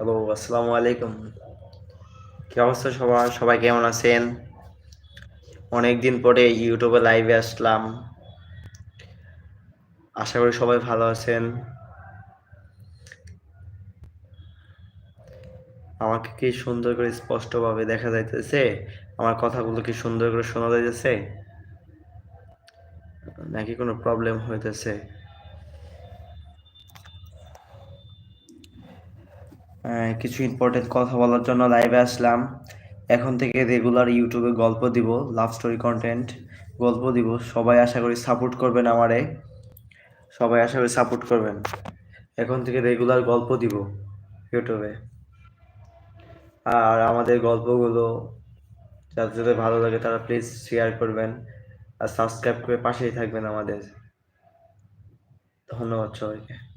Hello, আসসালামু আলাইকুম। কি অবস্থা সবার? সবাই কেমন আছেন? অনেকদিন পরে ইউটিউবে লাইভে আসলাম। আশা করি সবাই ভালো আছেন। আমাকে কি সুন্দর করে স্পষ্টভাবে দেখা যাইতেছে? আমার কথাগুলো কি সুন্দর করে শোনা যাইতেছে? নাকি কোনো প্রবলেম হইতেছে? কিছু ইম্পর্টেন্ট কথা বলার জন্য লাইভে আসলাম। এখন থেকে রেগুলার ইউটিউবে গল্প দিব, লাভ স্টোরি কন্টেন্ট গল্প দিব। সবাই আশা করি সাপোর্ট করবেন আমারে। সবাই আশা করি সাপোর্ট করবেন। এখন থেকে রেগুলার গল্প দিব ইউটিউবে। আর আমাদের গল্পগুলো যাদের যাদের ভালো লাগে তারা প্লিজ শেয়ার করবেন আর সাবস্ক্রাইব করে পাশেই থাকবেন আমাদের। ধন্যবাদ সবাইকে।